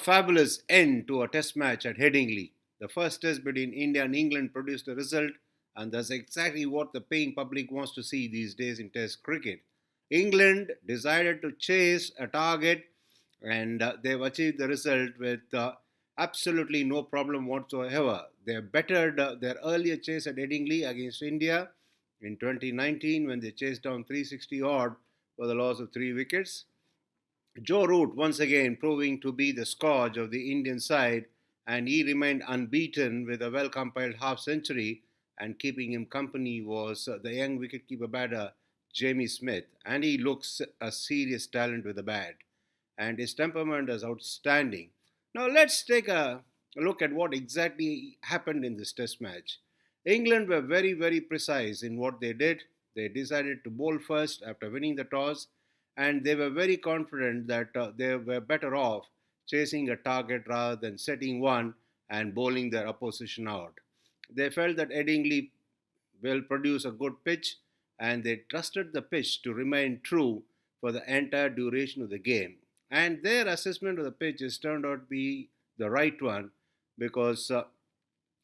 fabulous end to a test match at Headingley. The first test between India and England produced a result, and that's exactly what the paying public wants to see these days in Test cricket. England decided to chase a target, and they've achieved the result with absolutely no problem whatsoever. They bettered their earlier chase at Headingley against India in 2019 when they chased down 360 odd for the loss of 3 wickets. Joe Root once again proving to be the scourge of the Indian side, and he remained unbeaten with a well compiled half century. And keeping him company was the young wicketkeeper batter Jamie Smith, and he looks a serious talent with the bat, and his temperament is outstanding. Now let's take a look at what exactly happened in this test match. England were very precise in what they did. They decided to bowl first after winning the toss, and they were very confident that they were better off chasing a target rather than setting one and bowling their opposition out. They felt that Headingley will produce a good pitch, and they trusted the pitch to remain true for the entire duration of the game. And their assessment of the pitch has turned out to be the right one, because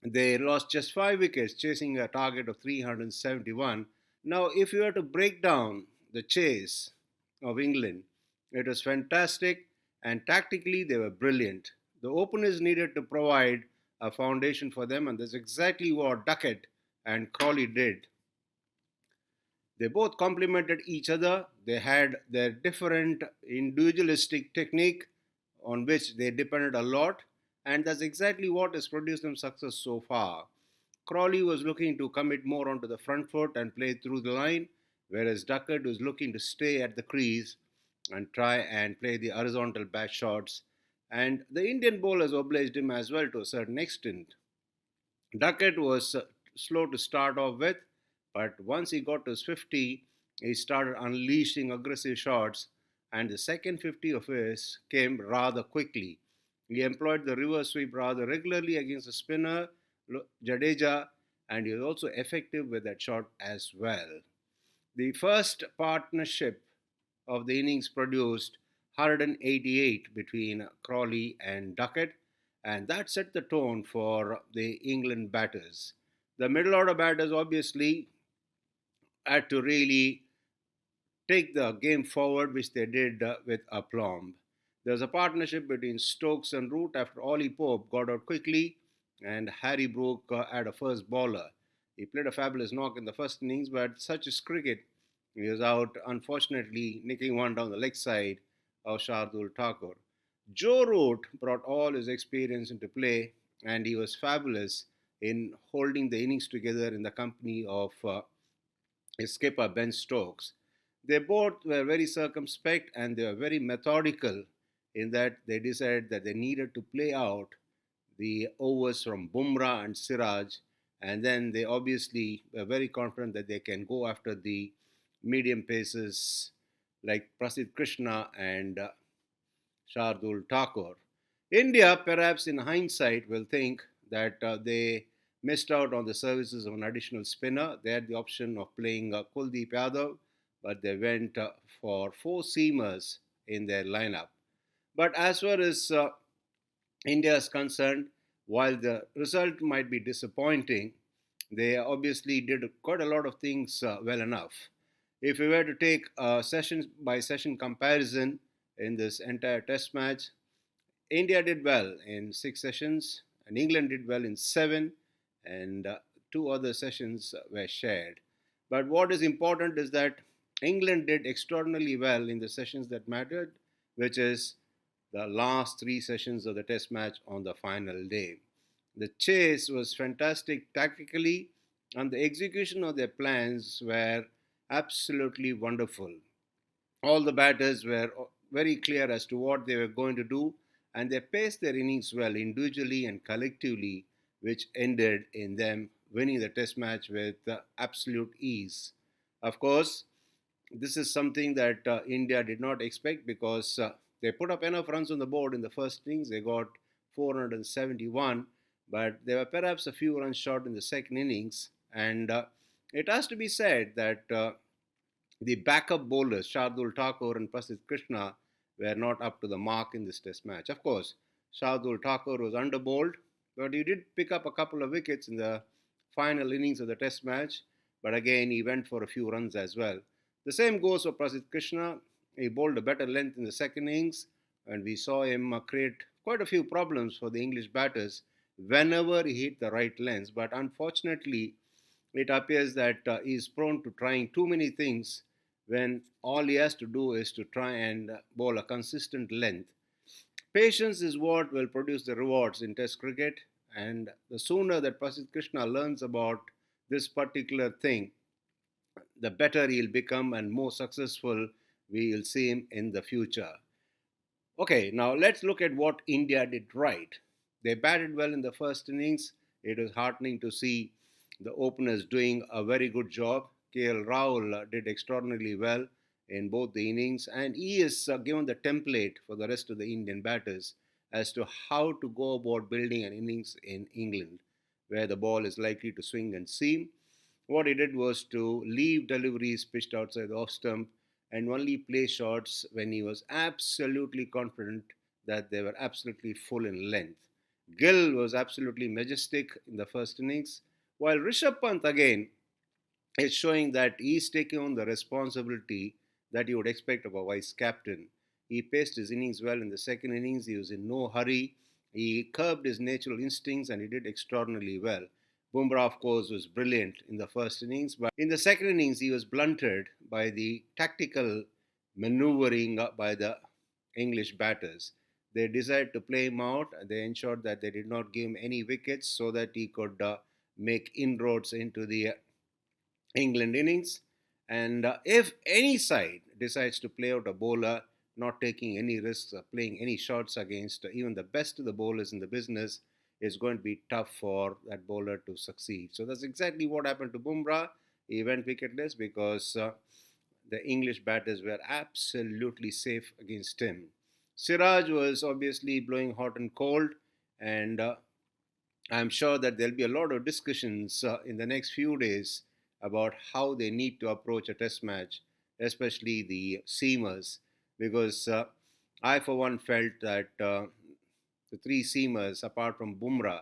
they lost just 5 wickets chasing a target of 371. Now, if you were to break down the chase of England, it was fantastic, and tactically they were brilliant. The openers needed to provide a foundation for them, and that's exactly what Duckett and Crawley did. They both complemented each other. They had their different individualistic technique on which they depended a lot, and that's exactly what has produced them success so far. Crawley was looking to commit more onto the front foot and play through the line, whereas Duckett was looking to stay at the crease and try and play the horizontal bat shots. And the Indian bowlers obliged him as well to a certain extent. Duckett was slow to start off with, but once he got to his 50, he started unleashing aggressive shots, and the second 50 of his came rather quickly. He employed the reverse sweep rather regularly against the spinner Jadeja, and he was also effective with that shot as well. The first partnership of the innings produced 188 between Crawley and Duckett, and that set the tone for the England batters. The middle order batters obviously had to really take the game forward, which they did with aplomb. There was a partnership between Stokes and Root after Ollie Pope got out quickly, and Harry Brook had a first bowler. He played a fabulous knock in the first innings, but such is cricket. He was out, unfortunately, nicking one down the leg side of Shardul Thakur. Joe Root brought all his experience into play, and he was fabulous in holding the innings together in the company of his skipper Ben Stokes. They both were very circumspect, and they were very methodical in that they decided that they needed to play out the overs from Bumrah and Siraj, and then they obviously were very confident that they can go after the medium paces like Prasidh Krishna and Shardul Thakur. India, perhaps in hindsight, will think that they missed out on the services of an additional spinner. They had the option of playing Kuldeep Yadav, but they went for four seamers in their lineup. But as far as India is concerned, while the result might be disappointing, they obviously did quite a lot of things well enough. If we were to take a session by session comparison in this entire test match, India did well in 6 sessions, and England did well in seven, and two other sessions were shared. But what is important is that England did extraordinarily well in the sessions that mattered, which is the last 3 sessions of the test match on the final day. The chase was fantastic tactically, and the execution of their plans were absolutely wonderful. All the batters were very clear as to what they were going to do, and they paced their innings well individually and collectively, which ended in them winning the test match with absolute ease. Of course, this is something that India did not expect, because they put up enough runs on the board in the first innings. They got 471, but they were perhaps a few runs short in the second innings. And it has to be said that the backup bowlers, Shardul Thakur and Prasidh Krishna, were not up to the mark in this test match. Of course, Shardul Thakur was underbowled, but he did pick up a couple of wickets in the final innings of the Test match. But again, he went for a few runs as well. The same goes for Prasidh Krishna. He bowled a better length in the second innings, and we saw him create quite a few problems for the English batters whenever he hit the right length. But unfortunately, it appears that he is prone to trying too many things when all he has to do is to try and bowl a consistent length. Patience is what will produce the rewards in Test cricket, and the sooner that Prasidh Krishna learns about this particular thing, the better he'll become and more successful we will see him in the future. Okay, now let's look at what India did right. They batted well in the first innings. It was heartening to see the openers doing a very good job. KL Rahul did extraordinarily well in both the innings, and he is given the template for the rest of the Indian batters as to how to go about building an innings in England, where the ball is likely to swing and seam. What he did was to leave deliveries pitched outside the off stump and only play shots when he was absolutely confident that they were absolutely full in length. Gill was absolutely majestic in the first innings, while Rishabh Pant again is showing that he's taking on the responsibility that you would expect of a vice captain. He paced his innings well in the second innings. He was in no hurry. He curbed his natural instincts and he did extraordinarily well. Bumrah, of course, was brilliant in the first innings, but in the second innings, he was blunted by the tactical maneuvering by the English batters. They decided to play him out. They ensured that they did not give him any wickets so that he could make inroads into the England innings. And if any side decides to play out a bowler, not taking any risks or playing any shots against even the best of the bowlers in the business, it's going to be tough for that bowler to succeed. So that's exactly what happened to Bumrah. He went wicketless because the English batters were absolutely safe against him. Siraj was obviously blowing hot and cold, and I'm sure that there'll be a lot of discussions in the next few days about how they need to approach a test match, especially the seamers, because I, for one, felt that the three seamers, apart from Bumrah,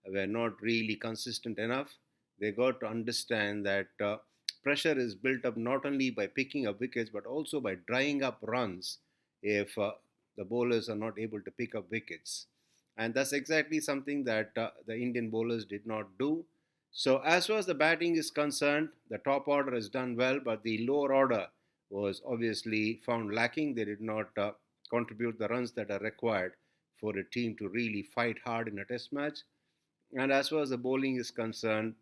were not really consistent enough. They got to understand that pressure is built up not only by picking up wickets but also by drying up runs if the bowlers are not able to pick up wickets. And that's exactly something that the Indian bowlers did not do. So, as far as the batting is concerned, the top order has done well, but the lower order was obviously found lacking. They did not contribute the runs that are required for a team to really fight hard in a test match. And as far as the bowling is concerned,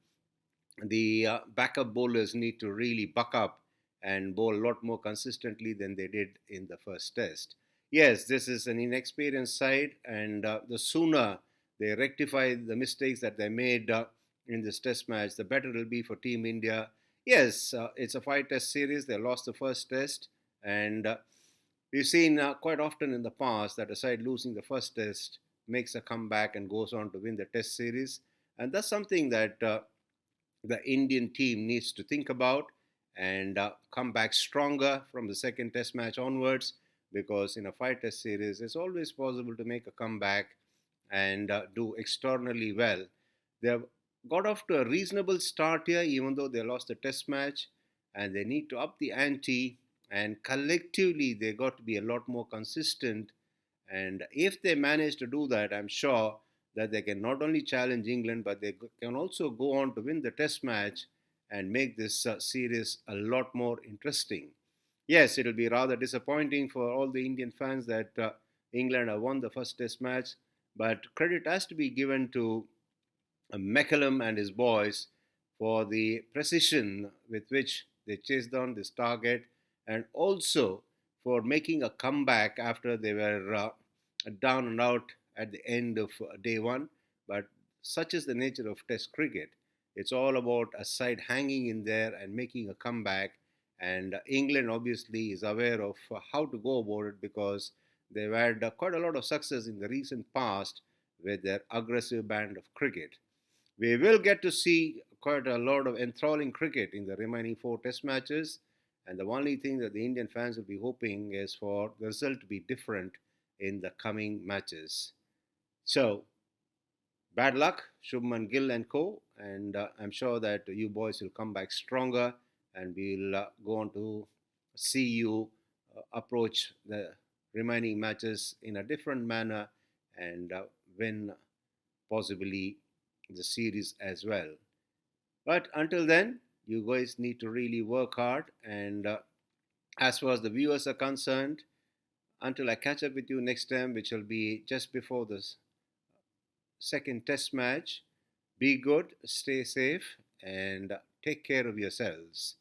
the backup bowlers need to really buck up and bowl a lot more consistently than they did in the first test. Yes, this is an inexperienced side, and the sooner they rectify the mistakes that they made in this test match, the better it will be for Team India. Yes, it's a five-test series. They lost the first test, and we've seen quite often in the past that a side losing the first test makes a comeback and goes on to win the test series. And that's something that the Indian team needs to think about and come back stronger from the second test match onwards, because in a five test series it's always possible to make a comeback and do extraordinarily well. They have got off to a reasonable start here, even though they lost the test match, and they need to up the ante. And collectively, they got to be a lot more consistent. And if they manage to do that, I'm sure that they can not only challenge England, but they can also go on to win the test match and make this series a lot more interesting. Yes, it'll be rather disappointing for all the Indian fans that England have won the first test match, but credit has to be given to McCallum and his boys for the precision with which they chased down this target, and also for making a comeback after they were down and out at the end of day one. But such is the nature of Test cricket. It's all about a side hanging in there and making a comeback. And England obviously is aware of how to go about it, because they've had quite a lot of success in the recent past with their aggressive brand of cricket. We will get to see quite a lot of enthralling cricket in the remaining four test matches. And the only thing that the Indian fans will be hoping is for the result to be different in the coming matches. So, bad luck, Shubman Gill and co. And I'm sure that you boys will come back stronger and we'll go on to see you approach the remaining matches in a different manner and win possibly the series as well. But until then, you guys need to really work hard. And as far as the viewers are concerned, until I catch up with you next time, which will be just before the second test match, be good, stay safe, and take care of yourselves.